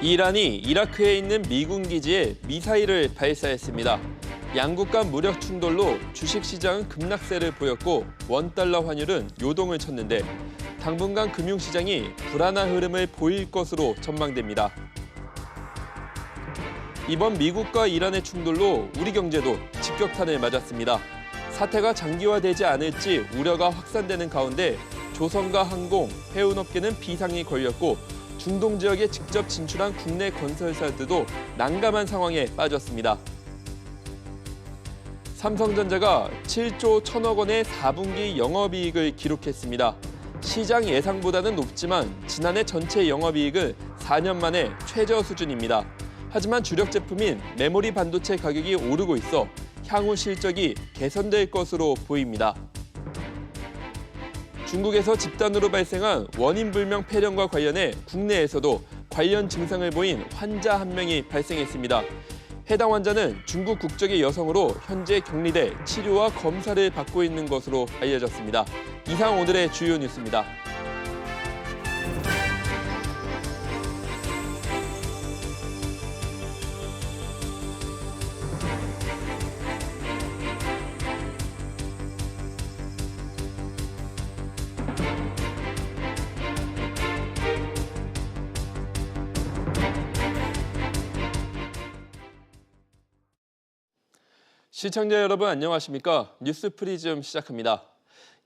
이란이 이라크에 있는 미군 기지에 미사일을 발사했습니다. 양국 간 무력 충돌로 주식시장은 급락세를 보였고 원달러 환율은 요동을 쳤는데 당분간 금융시장이 불안한 흐름을 보일 것으로 전망됩니다. 이번 미국과 이란의 충돌로 우리 경제도 직격탄을 맞았습니다. 사태가 장기화되지 않을지 우려가 확산되는 가운데 조선과 항공, 해운업계는 비상이 걸렸고 중동 지역에 직접 진출한 국내 건설사들도 난감한 상황에 빠졌습니다. 삼성전자가 7조 1천억 원의 4분기 영업이익을 기록했습니다. 시장 예상보다는 높지만 지난해 전체 영업이익은 4년 만에 최저 수준입니다. 하지만 주력 제품인 메모리 반도체 가격이 오르고 있어 향후 실적이 개선될 것으로 보입니다. 중국에서 집단으로 발생한 원인 불명 폐렴과 관련해 국내에서도 관련 증상을 보인 환자 한 명이 발생했습니다. 해당 환자는 중국 국적의 여성으로 현재 격리돼 치료와 검사를 받고 있는 것으로 알려졌습니다. 이상 오늘의 주요 뉴스입니다. 시청자 여러분 안녕하십니까? 뉴스 프리즘 시작합니다.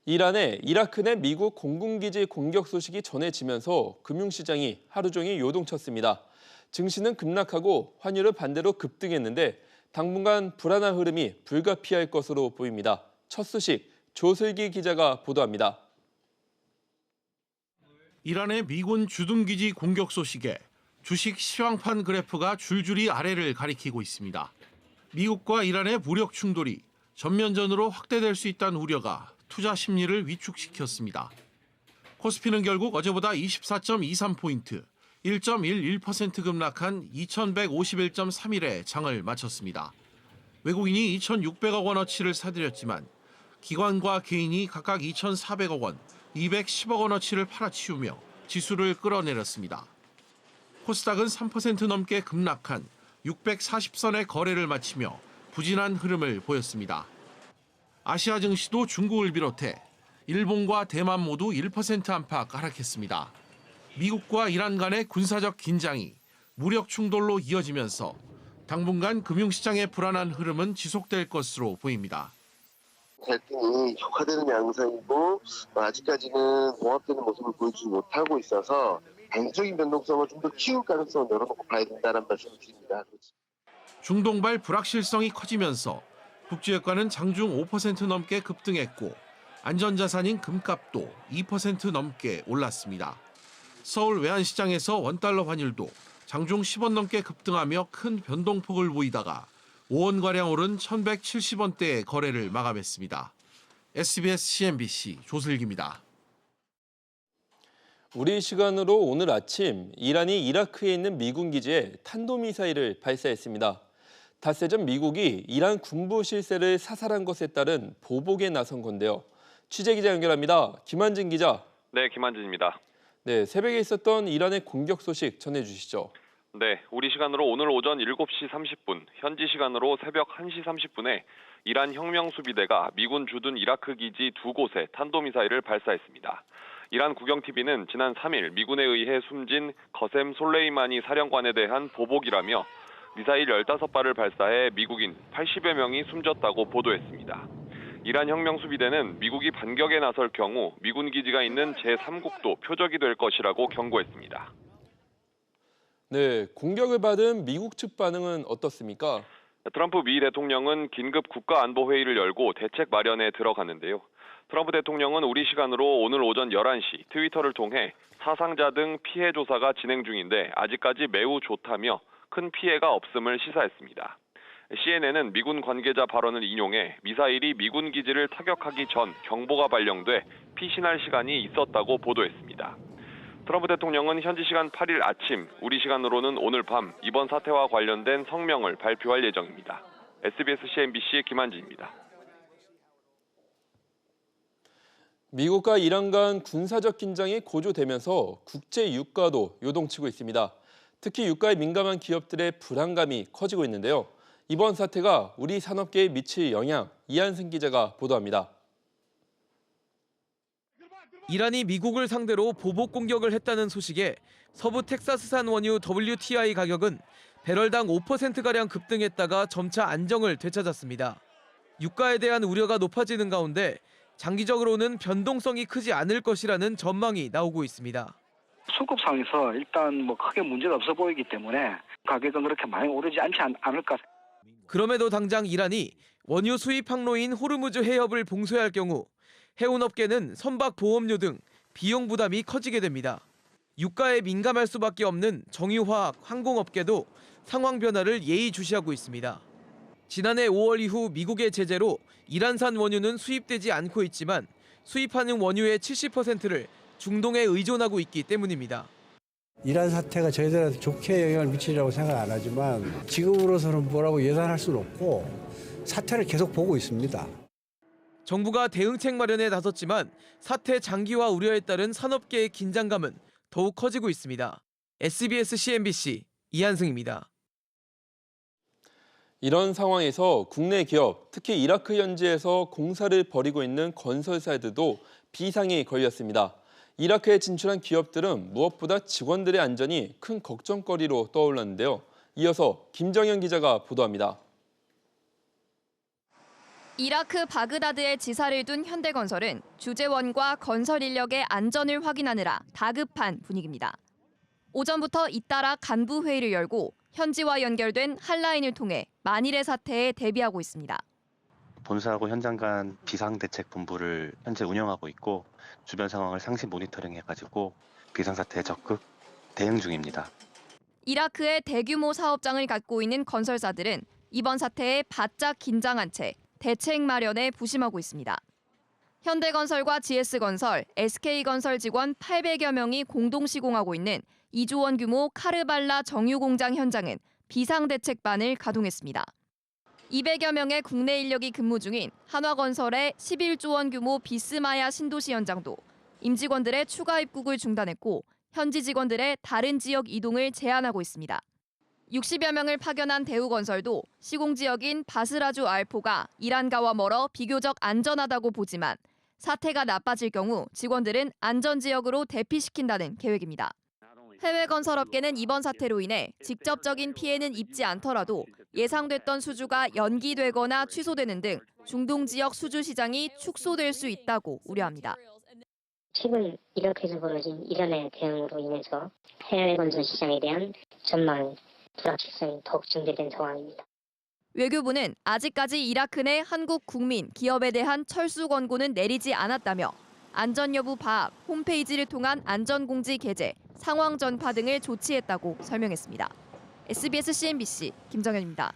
이란의 이라크 내 미국 공군기지 공격 소식이 전해지면서 금융시장이 하루 종일 요동쳤습니다. 증시는 급락하고 환율은 반대로 급등했는데 당분간 불안한 흐름이 불가피할 것으로 보입니다. 첫 소식 조슬기 기자가 보도합니다. 이란의 미군 주둔기지 공격 소식에 주식 시황판 그래프가 줄줄이 아래를 가리키고 있습니다. 미국과 이란의 무력 충돌이 전면전으로 확대될 수 있다는 우려가 투자 심리를 위축시켰습니다. 코스피는 결국 어제보다 24.23포인트, 1.11% 급락한 2151.31에 장을 마쳤습니다. 외국인이 2,600억 원어치를 사들였지만 기관과 개인이 각각 2,400억 원, 210억 원어치를 팔아치우며 지수를 끌어내렸습니다. 코스닥은 3% 넘게 급락한 640선의 거래를 마치며 부진한 흐름을 보였습니다. 아시아 증시도 중국을 비롯해 일본과 대만 모두 1% 안팎 하락했습니다. 미국과 이란 간의 군사적 긴장이 무력 충돌로 이어지면서 당분간 금융시장의 불안한 흐름은 지속될 것으로 보입니다. 갈등이 격화되는 양상이고 아직까지는 봉합되는 모습을 보여주지 못하고 있어서 단기적인 변동성을 좀 더 키울 가능성을 열어놓고 봐야 된다는 말씀을 드립니다. 중동발 불확실성이 커지면서 국제유가는 장중 5% 넘게 급등했고 안전자산인 금값도 2% 넘게 올랐습니다. 서울 외환시장에서 원달러 환율도 장중 10원 넘게 급등하며 큰 변동폭을 보이다가 5원가량 오른 1,170원대의 거래를 마감했습니다. SBS CNBC 조슬기입니다. 우리 시간으로 오늘 아침 이란이 이라크에 있는 미군 기지에 탄도미사일을 발사했습니다. 닷새 전 미국이 이란 군부 실세를 사살한 것에 따른 보복에 나선 건데요. 취재기자 연결합니다. 김한진 기자. 네, 김한진입니다. 네, 새벽에 있었던 이란의 공격 소식 전해주시죠. 네, 우리 시간으로 오늘 오전 7시 30분, 현지 시간으로 새벽 1시 30분에 이란 혁명수비대가 미군 주둔 이라크 기지 두 곳에 탄도미사일을 발사했습니다. 이란 국영TV는 지난 3일 미군에 의해 숨진 거셈 솔레이마니 사령관에 대한 보복이라며 미사일 15발을 발사해 미국인 80여 명이 숨졌다고 보도했습니다. 이란 혁명수비대는 미국이 반격에 나설 경우 미군 기지가 있는 제3국도 표적이 될 것이라고 경고했습니다. 네, 공격을 받은 미국 측 반응은 어떻습니까? 트럼프 미 대통령은 긴급 국가안보회의를 열고 대책 마련에 들어갔는데요. 트럼프 대통령은 우리 시간으로 오늘 오전 11시 트위터를 통해 사상자 등 피해 조사가 진행 중인데 아직까지 매우 좋다며 큰 피해가 없음을 시사했습니다. CNN은 미군 관계자 발언을 인용해 미사일이 미군 기지를 타격하기 전 경보가 발령돼 피신할 시간이 있었다고 보도했습니다. 트럼프 대통령은 현지 시간 8일 아침, 우리 시간으로는 오늘 밤 이번 사태와 관련된 성명을 발표할 예정입니다. SBS CNBC의 김한진입니다. 미국과 이란 간 군사적 긴장이 고조되면서 국제 유가도 요동치고 있습니다. 특히 유가에 민감한 기업들의 불안감이 커지고 있는데요. 이번 사태가 우리 산업계에 미칠 영향, 이한승 기자가 보도합니다. 이란이 미국을 상대로 보복 공격을 했다는 소식에 서부 텍사스산 원유 WTI 가격은 배럴당 5%가량 급등했다가 점차 안정을 되찾았습니다. 유가에 대한 우려가 높아지는 가운데 장기적으로는 변동성이 크지 않을 것이라는 전망이 나오고 있습니다. 수급상에서 일단 크게 문제가 없어 보이기 때문에 가격은 그렇게 많이 오르지 않지 않을까. 그럼에도 당장 이란이 원유 수입 항로인 호르무즈 해협을 봉쇄할 경우 해운업계는 선박 보험료 등 비용 부담이 커지게 됩니다. 유가에 민감할 수밖에 없는 정유화학, 항공업계도 상황 변화를 예의주시하고 있습니다. 지난해 5월 이후 미국의 제재로 이란산 원유는 수입되지 않고 있지만 수입하는 원유의 70%를 중동에 의존하고 있기 때문입니다. 이란 사태가 저희들한테 좋게 영향을 미치리라고 생각 안 하지만 지금으로서는 뭐라고 예단할 수는 없고 사태를 계속 보고 있습니다. 정부가 대응책 마련에 나섰지만 사태 장기화 우려에 따른 산업계의 긴장감은 더욱 커지고 있습니다. SBS CNBC 이한승입니다. 이런 상황에서 국내 기업, 특히 이라크 현지에서 공사를 벌이고 있는 건설사들도 비상이 걸렸습니다. 이라크에 진출한 기업들은 무엇보다 직원들의 안전이 큰 걱정거리로 떠올랐는데요. 이어서 김정현 기자가 보도합니다. 이라크 바그다드에 지사를 둔 현대건설은 주재원과 건설 인력의 안전을 확인하느라 다급한 분위기입니다. 오전부터 잇따라 간부 회의를 열고 현지와 연결된 핫라인을 통해 만일의 사태에 대비하고 있습니다. 본사하고 현장 간 비상대책본부를 현재 운영하고 있고 주변 상황을 상시 모니터링해가지고 비상사태에 적극 대응 중입니다. 이라크의 대규모 사업장을 갖고 있는 건설사들은 이번 사태에 바짝 긴장한 채 대책 마련에 부심하고 있습니다. 현대건설과 GS건설, SK건설 직원 800여 명이 공동 시공하고 있는 2조 원 규모 카르발라 정유공장 현장은 비상대책반을 가동했습니다. 200여 명의 국내 인력이 근무 중인 한화건설의 11조 원 규모 비스마야 신도시 현장도 임직원들의 추가 입국을 중단했고 현지 직원들의 다른 지역 이동을 제한하고 있습니다. 60여 명을 파견한 대우건설도 시공 지역인 바스라주 알포가 이란과와 멀어 비교적 안전하다고 보지만 사태가 나빠질 경우 직원들은 안전지역으로 대피시킨다는 계획입니다. 해외 건설업계는 이번 사태로 인해 직접적인 피해는 입지 않더라도 예상됐던 수주가 연기되거나 취소되는 등 중동 지역 수주 시장이 축소될 수 있다고 우려합니다. 최근 이라크에서 벌어진 이란의 대응으로 인해서 해외 건설 시장에 대한 전망 불확실성이 더욱 증대된 상황입니다. 외교부는 아직까지 이라크 내 한국 국민, 기업에 대한 철수 권고는 내리지 않았다며 안전 여부 파악, 홈페이지를 통한 안전공지 게재, 상황 전파 등을 조치했다고 설명했습니다. SBS CNBC 김정현입니다.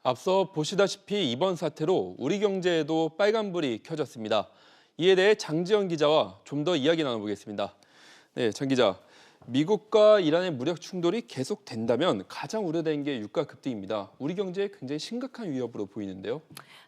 앞서 보시다시피 이번 사태로 우리 경제에도 빨간불이 켜졌습니다. 이에 대해 장지영 기자와 좀 더 이야기 나눠보겠습니다. 네, 장 기자. 미국과 이란의 무력 충돌이 계속된다면 가장 우려되는 게 유가 급등입니다. 우리 경제에 굉장히 심각한 위협으로 보이는데요.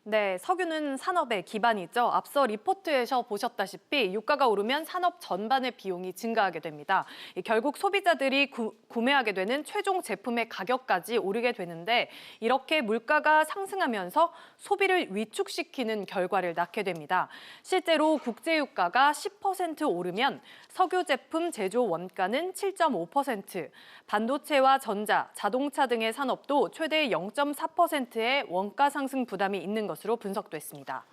네, 석유는 산업의 기반이죠. 앞서 리포트에서 보셨다시피 유가가 오르면 산업 전반의 비용이 증가하게 됩니다. 결국 소비자들이 구매하게 되는 최종 제품의 가격까지 오르게 되는데 이렇게 물가가 상승하면서 소비를 위축시키는 결과를 낳게 됩니다. 실제로 국제유가가 10% 오르면 석유 제품 제조 원가는 7.5%, 반도체와 전자, 자동차 등의 산업도 최대 0.4%의 원가 상승 부담이 있는 것으로 분석됐습니다.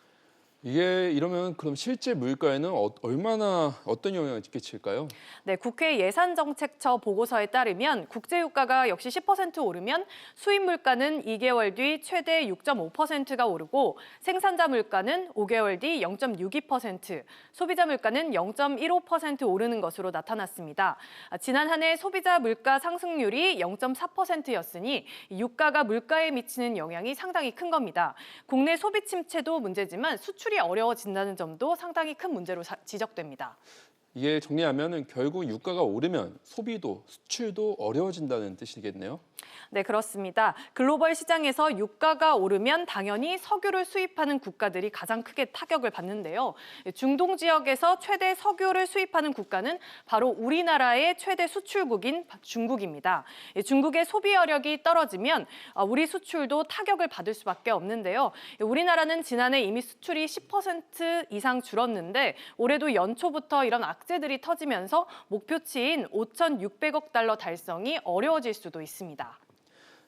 이게 이러면 그럼 실제 물가에는 얼마나 어떤 영향을 끼칠까요? 네, 국회 예산정책처 보고서에 따르면 국제유가가 역시 10% 오르면 수입 물가는 2개월 뒤 최대 6.5%가 오르고 생산자 물가는 5개월 뒤 0.62%, 소비자 물가는 0.15% 오르는 것으로 나타났습니다. 지난 한 해 소비자 물가 상승률이 0.4%였으니 유가가 물가에 미치는 영향이 상당히 큰 겁니다. 국내 소비 침체도 문제지만 수출이 어려워진다는 점도 상당히 큰 문제로 지적됩니다. 이게 정리하면은 결국 유가가 오르면 소비도 수출도 어려워진다는 뜻이겠네요. 네, 그렇습니다. 글로벌 시장에서 유가가 오르면 당연히 석유를 수입하는 국가들이 가장 크게 타격을 받는데요. 중동 지역에서 최대 석유를 수입하는 국가는 바로 우리나라의 최대 수출국인 중국입니다. 중국의 소비 여력이 떨어지면 우리 수출도 타격을 받을 수밖에 없는데요. 우리나라는 지난해 이미 수출이 10% 이상 줄었는데 올해도 연초부터 이런 악재들이 터지면서 목표치인 5,600억 달러 달성이 어려워질 수도 있습니다.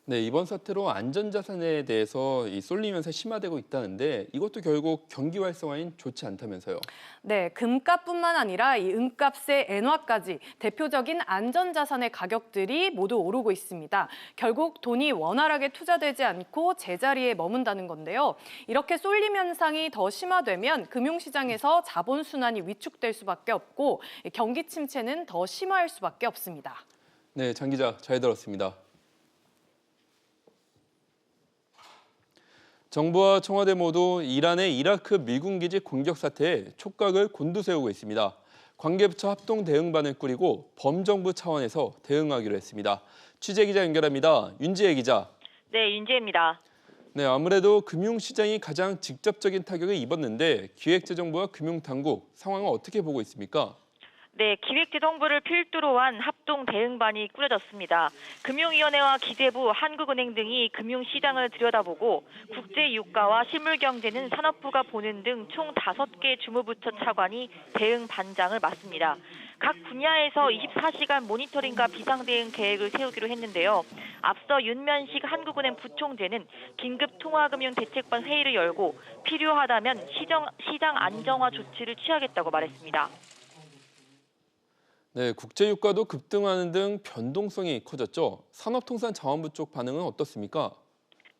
네, 이번 사태로 안전자산에 대해서 쏠림 현상이 심화되고 있다는데 이것도 결국 경기 활성화엔 좋지 않다면서요. 네, 금값뿐만 아니라 이 은값의 엔화까지 대표적인 안전자산의 가격들이 모두 오르고 있습니다. 결국 돈이 원활하게 투자되지 않고 제자리에 머문다는 건데요. 이렇게 쏠림 현상이 더 심화되면 금융시장에서 자본순환이 위축될 수밖에 없고 경기 침체는 더 심화할 수밖에 없습니다. 네, 장 기자 잘 들었습니다. 정부와 청와대 모두 이란의 이라크 미군 기지 공격 사태에 촉각을 곤두세우고 있습니다. 관계부처 합동 대응반을 꾸리고 범정부 차원에서 대응하기로 했습니다. 취재기자 연결합니다. 윤지혜 기자. 네, 윤지혜입니다. 네, 아무래도 금융시장이 가장 직접적인 타격을 입었는데 기획재정부와 금융당국 상황을 어떻게 보고 있습니까? 네, 기획재정부를 필두로 한 합동 대응반이 꾸려졌습니다. 금융위원회와 기재부, 한국은행 등이 금융시장을 들여다보고 국제유가와 실물경제는 산업부가 보는 등 총 5개 주무부처 차관이 대응 반장을 맡습니다. 각 분야에서 24시간 모니터링과 비상대응 계획을 세우기로 했는데요. 앞서 윤면식 한국은행 부총재는 긴급 통화금융대책반 회의를 열고 필요하다면 시장 안정화 조치를 취하겠다고 말했습니다. 네, 국제유가도 급등하는 등 변동성이 커졌죠. 산업통상자원부 쪽 반응은 어떻습니까?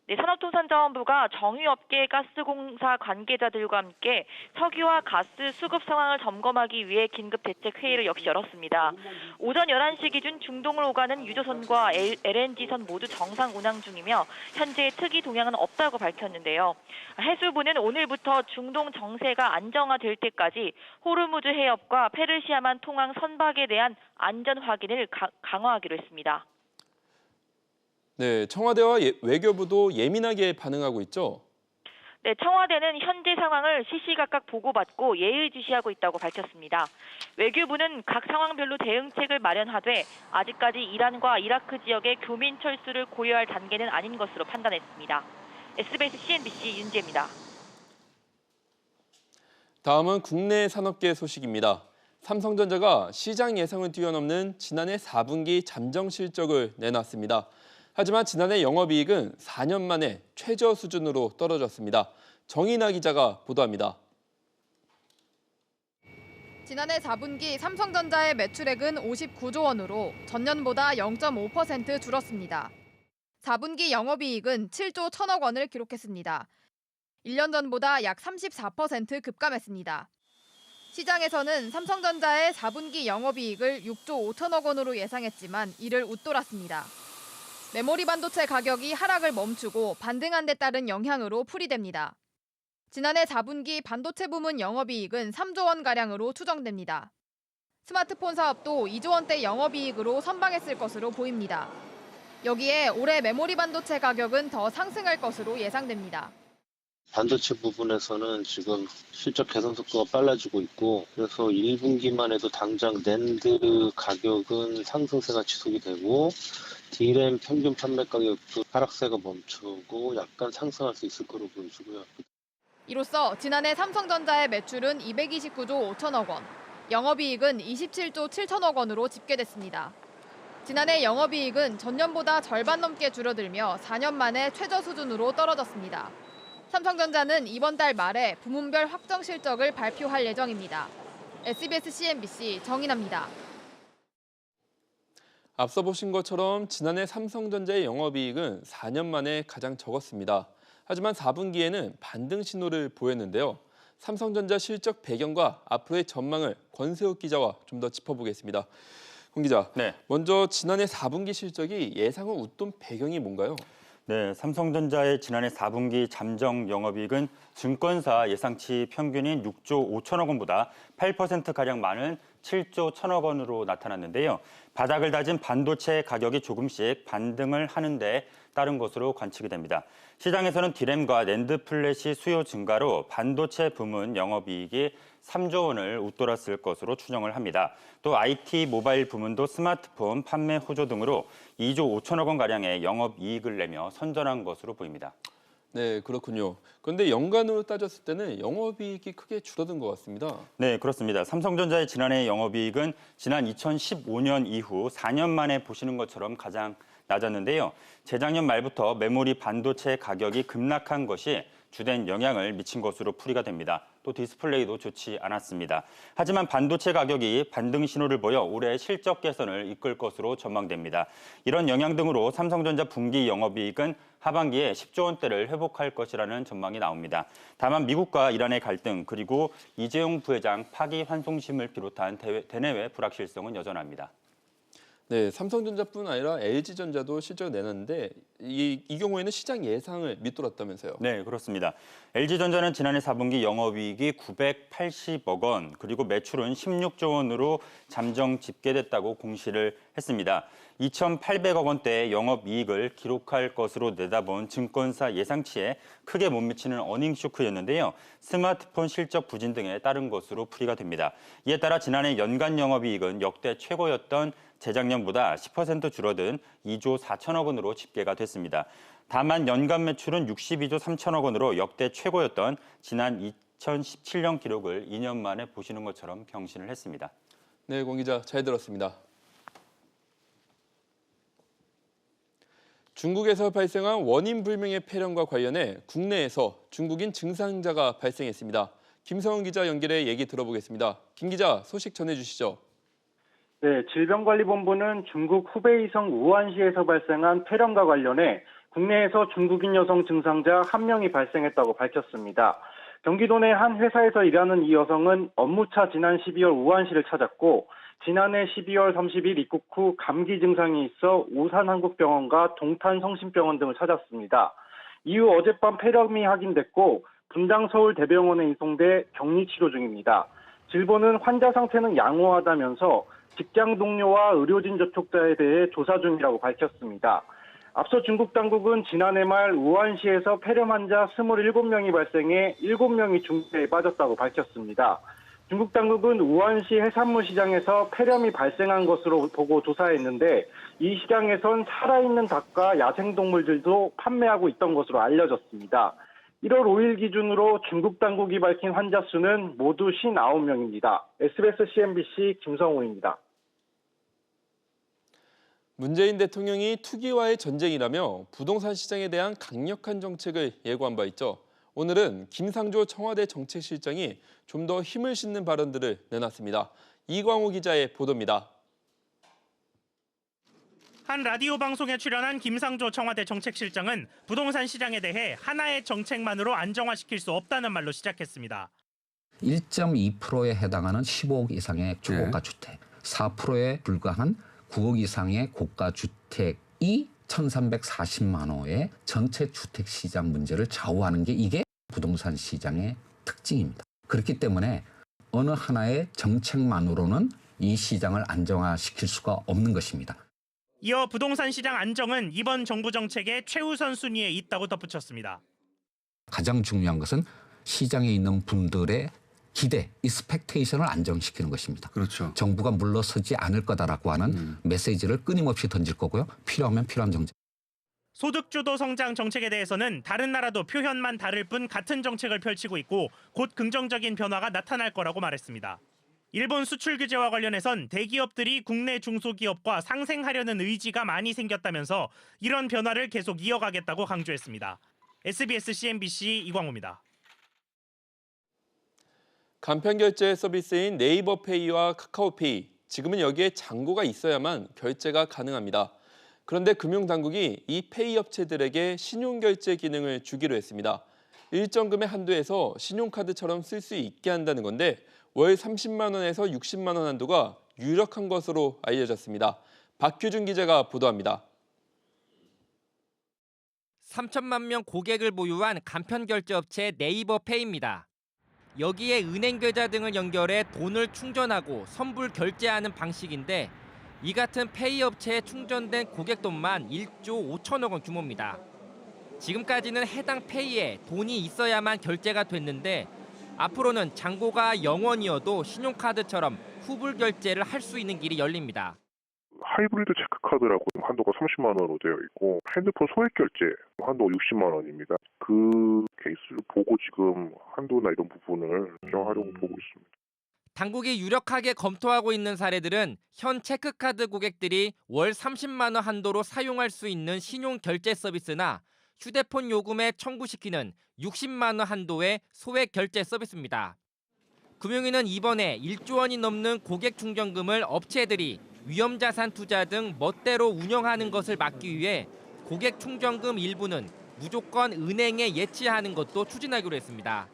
네, 산업통상자원부가 정유업계 가스공사 관계자들과 함께 석유와 가스 수급 상황을 점검하기 위해 긴급 대책 회의를 역시 열었습니다. 오전 11시 기준 중동을 오가는 유조선과 LNG선 모두 정상 운항 중이며 현재 특이 동향은 없다고 밝혔는데요. 해수부는 오늘부터 중동 정세가 안정화될 때까지 호르무즈 해협과 페르시아만 통항 선박에 대한 안전 확인을 강화하기로 했습니다. 네, 청와대와 외교부도 예민하게 반응하고 있죠. 네, 청와대는 현재 상황을 시시각각 보고받고 예의주시하고 있다고 밝혔습니다. 외교부는 각 상황별로 대응책을 마련하되 아직까지 이란과 이라크 지역의 교민 철수를 고려할 단계는 아닌 것으로 판단했습니다. SBS CNBC 윤지혜입니다. 다음은 국내 산업계 소식입니다. 삼성전자가 시장 예상을 뛰어넘는 지난해 4분기 잠정 실적을 내놨습니다. 하지만 지난해 영업이익은 4년 만에 최저 수준으로 떨어졌습니다. 정인아 기자가 보도합니다. 지난해 4분기 삼성전자의 매출액은 59조 원으로 전년보다 0.5% 줄었습니다. 4분기 영업이익은 7조 1천억 원을 기록했습니다. 1년 전보다 약 34% 급감했습니다. 시장에서는 삼성전자의 4분기 영업이익을 6조 5천억 원으로 예상했지만 이를 웃돌았습니다. 메모리 반도체 가격이 하락을 멈추고 반등한 데 따른 영향으로 풀이됩니다. 지난해 4분기 반도체 부문 영업이익은 3조 원가량으로 추정됩니다. 스마트폰 사업도 2조 원대 영업이익으로 선방했을 것으로 보입니다. 여기에 올해 메모리 반도체 가격은 더 상승할 것으로 예상됩니다. 반도체 부분에서는 지금 실적 개선 속도가 빨라지고 있고 그래서 1분기만 해도 당장 낸드 가격은 상승세가 지속이 되고 D램 평균 판매 가격도 하락세가 멈추고 약간 상승할 수 있을 거로 보여지고요. 이로써 지난해 삼성전자의 매출은 229조 5천억 원, 영업이익은 27조 7천억 원으로 집계됐습니다. 지난해 영업이익은 전년보다 절반 넘게 줄어들며 4년 만에 최저 수준으로 떨어졌습니다. 삼성전자는 이번 달 말에 부문별 확정 실적을 발표할 예정입니다. SBS CNBC 정인아입니다. 앞서 보신 것처럼 지난해 삼성전자의 영업이익은 4년 만에 가장 적었습니다. 하지만 4분기에는 반등 신호를 보였는데요. 삼성전자 실적 배경과 앞으로의 전망을 권세욱 기자와 좀 더 짚어보겠습니다. 권 기자, 네. 먼저 지난해 4분기 실적이 예상을 웃돈 배경이 뭔가요? 네, 삼성전자의 지난해 4분기 잠정 영업이익은 증권사 예상치 평균인 6조 5천억 원보다 8%가량 많은 7조 1천억 원으로 나타났는데요. 바닥을 다진 반도체 가격이 조금씩 반등을 하는 데 따른 것으로 관측이 됩니다. 시장에서는 디램과 낸드 플래시 수요 증가로 반도체 부문 영업이익이 3조 원을 웃돌았을 것으로 추정을 합니다. 또 IT 모바일 부문도 스마트폰 판매 호조 등으로 2조 5천억 원가량의 영업이익을 내며 선전한 것으로 보입니다. 네, 그렇군요. 그런데 연간으로 따졌을 때는 영업이익이 크게 줄어든 것 같습니다. 네, 그렇습니다. 삼성전자의 지난해 영업이익은 지난 2015년 이후 4년 만에 보시는 것처럼 가장 낮았는데요. 재작년 말부터 메모리 반도체 가격이 급락한 것이 주된 영향을 미친 것으로 풀이가 됩니다. 또 디스플레이도 좋지 않았습니다. 하지만 반도체 가격이 반등 신호를 보여 올해 실적 개선을 이끌 것으로 전망됩니다. 이런 영향 등으로 삼성전자 분기 영업이익은 하반기에 10조 원대를 회복할 것이라는 전망이 나옵니다. 다만 미국과 이란의 갈등 그리고 이재용 부회장 파기환송심을 비롯한 대내외 불확실성은 여전합니다. 네, 삼성전자뿐 아니라 LG전자도 실적을 내놨는데 이 경우에는 시장 예상을 밑돌았다면서요. 네, 그렇습니다. LG전자는 지난해 4분기 영업이익이 980억 원, 그리고 매출은 16조 원으로 잠정 집계됐다고 공시를 했습니다. 2,800억 원대의 영업이익을 기록할 것으로 내다본 증권사 예상치에 크게 못 미치는 어닝 쇼크였는데요. 스마트폰 실적 부진 등에 따른 것으로 풀이가 됩니다. 이에 따라 지난해 연간 영업이익은 역대 최고였던 재작년보다 10% 줄어든 2조 4천억 원으로 집계가 됐습니다. 다만 연간 매출은 62조 3천억 원으로 역대 최고였던 지난 2017년 기록을 2년 만에 보시는 것처럼 경신을 했습니다. 네, 공 기자 잘 들었습니다. 중국에서 발생한 원인 불명의 폐렴과 관련해 국내에서 중국인 증상자가 발생했습니다. 김성훈 기자 연결해 얘기 들어보겠습니다. 김 기자, 소식 전해주시죠. 네, 질병관리본부는 중국 후베이성 우한시에서 발생한 폐렴과 관련해 국내에서 중국인 여성 증상자 1명이 발생했다고 밝혔습니다. 경기도 내 한 회사에서 일하는 이 여성은 업무차 지난 12월 우한시를 찾았고 지난해 12월 30일 입국 후 감기 증상이 있어 우산한국병원과 동탄성심병원 등을 찾았습니다. 이후 어젯밤 폐렴이 확인됐고 분당 서울대병원에 이송돼 격리치료 중입니다. 질본은 환자 상태는 양호하다면서 직장 동료와 의료진 접촉자에 대해 조사 중이라고 밝혔습니다. 앞서 중국 당국은 지난해 말 우한시에서 폐렴 환자 27명이 발생해 7명이 중대에 빠졌다고 밝혔습니다. 중국 당국은 우한시 해산물 시장에서 폐렴이 발생한 것으로 보고 조사했는데 이 시장에선 살아있는 닭과 야생동물들도 판매하고 있던 것으로 알려졌습니다. 1월 5일 기준으로 중국 당국이 밝힌 환자 수는 모두 59명입니다. SBS CNBC 김성우입니다. 문재인 대통령이 투기와의 전쟁이라며 부동산 시장에 대한 강력한 정책을 예고한 바 있죠. 오늘은 김상조 청와대 정책실장이 좀 더 힘을 싣는 발언들을 내놨습니다. 이광호 기자의 보도입니다. 한 라디오 방송에 출연한 김상조 청와대 정책실장은 부동산 시장에 대해 하나의 정책만으로 안정화시킬 수 없다는 말로 시작했습니다. 1.2%에 해당하는 15억 이상의 초고가 주택, 4%에 불과한 9억 이상의 고가 주택이 1,340만 호의 전체 주택 시장 문제를 좌우하는 게 이게 부동산 시장의 특징입니다. 그렇기 때문에 어느 하나의 정책만으로는 이 시장을 안정화시킬 수가 없는 것입니다. 이어 부동산 시장 안정은 이번 정부 정책의 최우선 순위에 있다고 덧붙였습니다. 가장 중요한 것은 시장에 있는 분들의 기대, 익스펙테이션을 안정시키는 것입니다. 그렇죠. 정부가 물러서지 않을 거다라고 하는 메시지를 끊임없이 던질 거고요. 필요하면 필요한 정책. 소득주도 성장 정책에 대해서는 다른 나라도 표현만 다를 뿐 같은 정책을 펼치고 있고 곧 긍정적인 변화가 나타날 거라고 말했습니다. 일본 수출 규제와 관련해선 대기업들이 국내 중소기업과 상생하려는 의지가 많이 생겼다면서 이런 변화를 계속 이어가겠다고 강조했습니다. SBS CNBC 이광호입니다. 간편결제 서비스인 네이버페이와 카카오페이, 지금은 여기에 잔고가 있어야만 결제가 가능합니다. 그런데 금융당국이 이 페이 업체들에게 신용결제 기능을 주기로 했습니다. 일정 금액 한도에서 신용카드처럼 쓸 수 있게 한다는 건데 월 30만 원에서 60만 원 한도가 유력한 것으로 알려졌습니다. 박규준 기자가 보도합니다. 3천만 명 고객을 보유한 간편결제업체 네이버페이입니다. 여기에 은행 계좌 등을 연결해 돈을 충전하고 선불 결제하는 방식인데 이 같은 페이 업체에 충전된 고객 돈만 1조 5천억 원 규모입니다. 지금까지는 해당 페이에 돈이 있어야만 결제가 됐는데 앞으로는 잔고가 0원이어도 신용카드처럼 후불 결제를 할 수 있는 길이 열립니다. 하이브리드 체크카드라고 한도가 30만 원으로 되어 있고 핸드폰 소액 결제 한도가 60만 원입니다. 그 케이스를 보고 지금 한도나 이런 부분을 정하려고 보고 있습니다. 당국이 유력하게 검토하고 있는 사례들은 현 체크카드 고객들이 월 30만 원 한도로 사용할 수 있는 신용 결제 서비스나 휴대폰 요금에 청구시키는 60만 원 한도의 소액 결제 서비스입니다. 금융위는 이번에 1조 원이 넘는 고객 충전금을 업체들이 위험자산 투자 등 멋대로 운영하는 것을 막기 위해 고객 충전금 일부는 무조건 은행에 예치하는 것도 추진하기로 했습니다.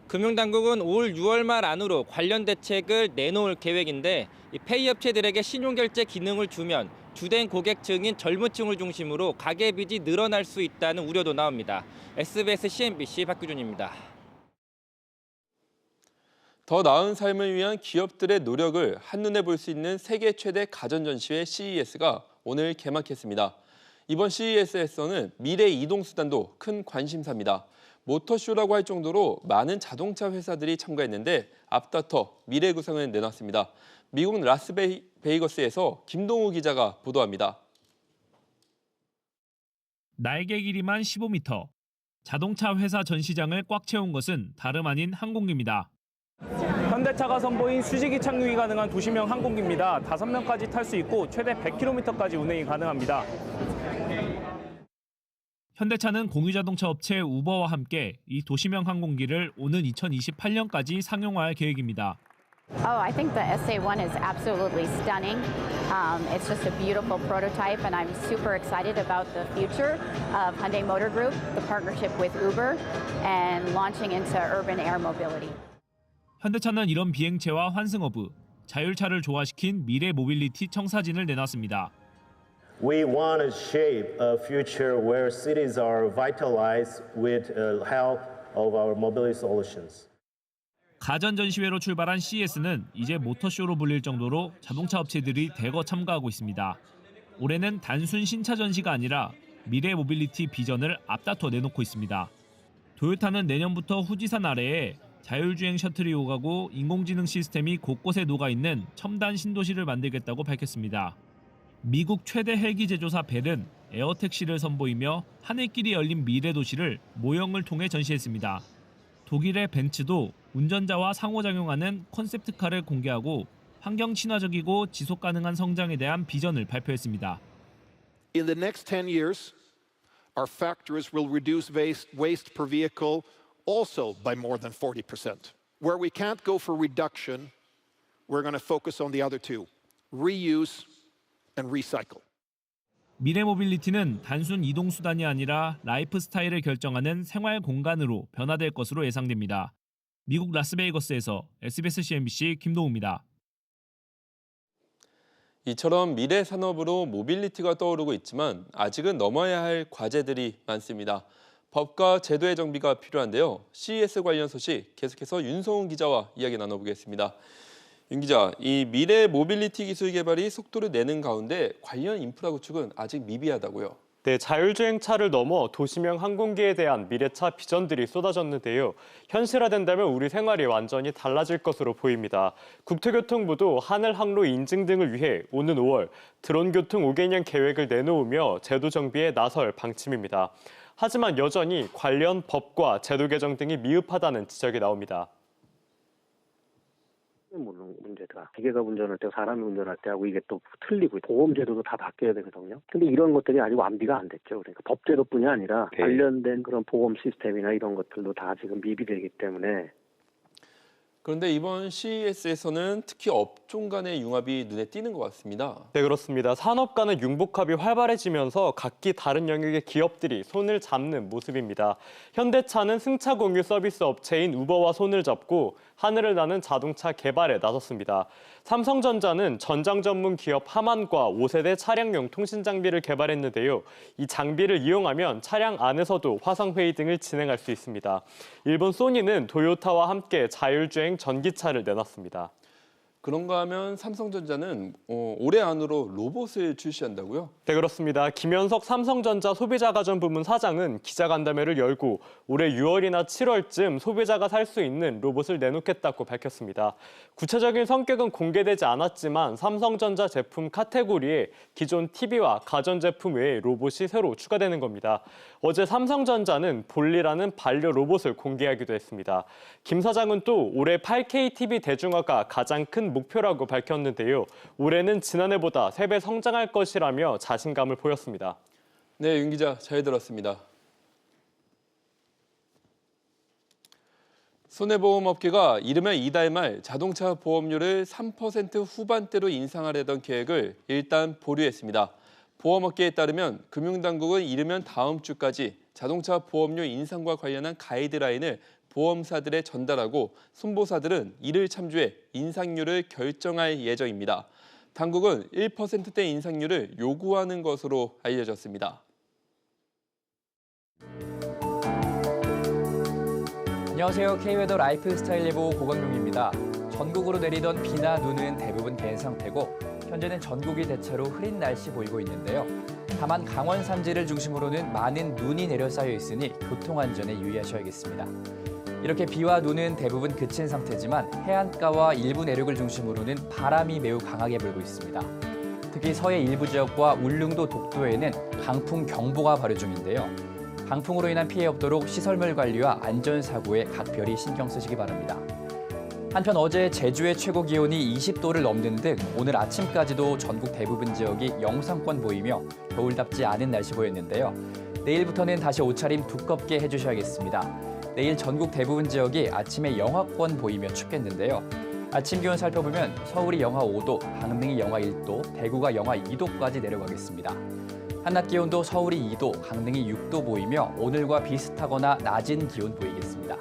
금융당국은 올 6월 말 안으로 관련 대책을 내놓을 계획인데 페이 업체들에게 신용결제 기능을 주면 주된 고객층인 젊은 층을 중심으로 가계빚이 늘어날 수 있다는 우려도 나옵니다. SBS CNBC 박규준입니다. 더 나은 삶을 위한 기업들의 노력을 한눈에 볼 수 있는 세계 최대 가전전시회 CES가 오늘 개막했습니다. 이번 CES에서는 미래 이동수단도 큰 관심사입니다. 모터쇼라고 할 정도로 많은 자동차 회사들이 참가했는데 앞다퉈 미래 구상을 내놨습니다. 미국 라스베이거스에서 김동우 기자가 보도합니다. 날개 길이만 15m, 자동차 회사 전시장을 꽉 채운 것은 다름 아닌 항공기입니다. 현대차가 선보인 수직이 착륙이 가능한 도시명 항공기입니다. 5명까지 탈 수 있고 최대 100km까지 운행이 가능합니다. 현대차는 공유자동차 업체 우버와 함께 이 도시명 항공기를 오는 2028년까지 상용화할 계획입니다. I think the SA1 is absolutely stunning. It's just a beautiful prototype, and I'm super excited about the future of Hyundai Motor Group, the partnership with Uber, and launching into urban air mobility. 현대차는 이런 비행체와 환승허브, 자율차를 조화시킨 미래 모빌리티 청사진을 내놨습니다. We want to shape a future where cities are vitalized with the help of our mobility solutions. 가전 전시회로 출발한 CES는 이제 모터쇼로 불릴 정도로 자동차 업체들이 대거 참가하고 있습니다. 올해는 단순 신차 전시가 아니라 미래 모빌리티 비전을 앞다퉈 내놓고 있습니다. 도요타는 내년부터 후지산 아래에 자율주행 셔틀이 오가고 인공지능 시스템이 곳곳에 녹아있는 첨단 신도시를 만들겠다고 밝혔습니다. 미국 최대 헬기 제조사 벨은 에어택시를 선보이며 하늘길이 열린 미래 도시를 모형을 통해 전시했습니다. 독일의 벤츠도 운전자와 상호작용하는 컨셉트카를 공개하고 환경 친화적이고 지속 가능한 성장에 대한 비전을 발표했습니다. In the next 10 years, our factories will reduce waste per vehicle also by more than 40%. Where we can't go for reduction, we're going to focus on the other two, reuse and recycle. 미래 모빌리티는 단순 이동 수단이 아니라 라이프 스타일을 결정하는 생활 공간으로 변화될 것으로 예상됩니다. 미국 라스베이거스에서 SBS CNBC 김동우입니다. 이처럼 미래 산업으로 모빌리티가 떠오르고 있지만 아직은 넘어야 할 과제들이 많습니다. 법과 제도의 정비가 필요한데요. CES 관련 소식 계속해서 윤성훈 기자와 이야기 나눠보겠습니다. 윤 기자, 이 미래 모빌리티 기술 개발이 속도를 내는 가운데 관련 인프라 구축은 아직 미비하다고요? 네, 자율주행차를 넘어 도시명 항공기에 대한 미래차 비전들이 쏟아졌는데요. 현실화된다면 우리 생활이 완전히 달라질 것으로 보입니다. 국토교통부도 하늘 항로 인증 등을 위해 오는 5월 드론 교통 5개년 계획을 내놓으며 제도 정비에 나설 방침입니다. 하지만 여전히 관련 법과 제도 개정 등이 미흡하다는 지적이 나옵니다. 문제가 기계가 운전할 때 사람이 운전할 때하고 이게 또 틀리고 보험 제도도 다 바뀌어야 되거든요. 근데 이런 것들이 아직 완비가 안 됐죠. 그러니까 법 제도뿐이 아니라 관련된 그런 보험 시스템이나 이런 것들도 다 지금 미비되기 때문에. 그런데 이번 CES에서는 특히 업종 간의 융합이 눈에 띄는 것 같습니다. 네, 그렇습니다. 산업 간의 융복합이 활발해지면서 각기 다른 영역의 기업들이 손을 잡는 모습입니다. 현대차는 승차 공유 서비스 업체인 우버와 손을 잡고 하늘을 나는 자동차 개발에 나섰습니다. 삼성전자는 전장 전문 기업 하만과 5세대 차량용 통신 장비를 개발했는데요. 이 장비를 이용하면 차량 안에서도 화상회의 등을 진행할 수 있습니다. 일본 소니는 도요타와 함께 자율주행 전기차를 내놨습니다. 그런가 하면 삼성전자는 올해 안으로 로봇을 출시한다고요? 네, 그렇습니다. 김현석 삼성전자 소비자가전부문 사장은 기자간담회를 열고 올해 6월이나 7월쯤 소비자가 살 수 있는 로봇을 내놓겠다고 밝혔습니다. 구체적인 성격은 공개되지 않았지만 삼성전자 제품 카테고리에 기존 TV와 가전제품 외에 로봇이 새로 추가되는 겁니다. 어제 삼성전자는 볼리라는 반려 로봇을 공개하기도 했습니다. 김 사장은 또 올해 8K TV 대중화가 가장 큰 목표라고 밝혔는데요. 올해는 지난해보다 3배 성장할 것이라며 자신감을 보였습니다. 네, 윤 기자 잘 들었습니다. 손해보험업계가 이르면 이달 말 자동차 보험료를 3% 후반대로 인상하려던 계획을 일단 보류했습니다. 보험업계에 따르면 금융당국은 이르면 다음 주까지 자동차 보험료 인상과 관련한 가이드라인을 보험사들에 전달하고 손보사들은 이를 참조해 인상률을 결정할 예정입니다. 당국은 1%대 인상률을 요구하는 것으로 알려졌습니다. 안녕하세요. K웨더 라이프스타일 예보 고건용입니다. 전국으로 내리던 비나 눈은 대부분 개인 상태고 현재는 전국이 대체로 흐린 날씨 보이고 있는데요. 다만 강원 산지를 중심으로는 많은 눈이 내려 쌓여 있으니 교통안전에 유의하셔야겠습니다. 이렇게 비와 눈은 대부분 그친 상태지만 해안가와 일부 내륙을 중심으로는 바람이 매우 강하게 불고 있습니다. 특히 서해 일부 지역과 울릉도 독도에는 강풍 경보가 발효 중인데요. 강풍으로 인한 피해 없도록 시설물 관리와 안전사고에 각별히 신경 쓰시기 바랍니다. 한편 어제 제주의 최고 기온이 20도를 넘는 등 오늘 아침까지도 전국 대부분 지역이 영상권 보이며 겨울답지 않은 날씨 보였는데요. 내일부터는 다시 옷차림 두껍게 해주셔야겠습니다. 내일 전국 대부분 지역이 아침에 영하권 보이며 춥겠는데요. 아침 기온 살펴보면 서울이 영하 5도, 강릉이 영하 1도, 대구가 영하 2도까지 내려가겠습니다. 한낮 기온도 서울이 2도, 강릉이 6도 보이며 오늘과 비슷하거나 낮은 기온 보이겠습니다.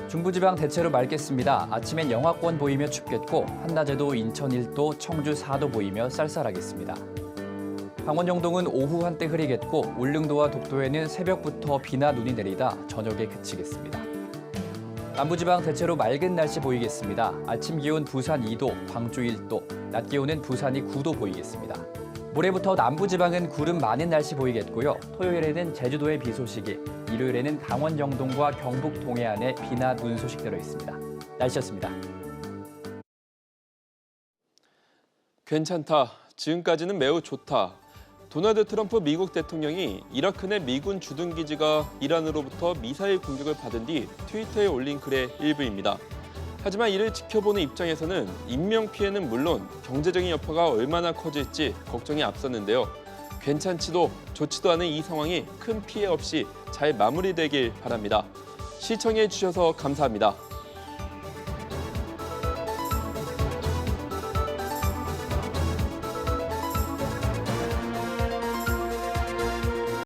중부지방 대체로 맑겠습니다. 아침엔 영하권 보이며 춥겠고 한낮에도 인천 1도, 청주 4도 보이며 쌀쌀하겠습니다. 강원 영동은 오후 한때 흐리겠고 울릉도와 독도에는 새벽부터 비나 눈이 내리다 저녁에 그치겠습니다. 남부지방 대체로 맑은 날씨 보이겠습니다. 아침 기온 부산 2도, 광주 1도, 낮 기온은 부산이 9도 보이겠습니다. 모레부터 남부지방은 구름 많은 날씨 보이겠고요. 토요일에는 제주도에 비 소식이, 일요일에는 강원 영동과 경북 동해안에 비나 눈 소식 들어 있습니다. 날씨였습니다. 괜찮다. 지금까지는 매우 좋다. 도널드 트럼프 미국 대통령이 이라크 내 미군 주둔기지가 이란으로부터 미사일 공격을 받은 뒤 트위터에 올린 글의 일부입니다. 하지만 이를 지켜보는 입장에서는 인명피해는 물론 경제적인 여파가 얼마나 커질지 걱정이 앞섰는데요. 괜찮지도 좋지도 않은 이 상황이 큰 피해 없이 잘 마무리되길 바랍니다. 시청해 주셔서 감사합니다.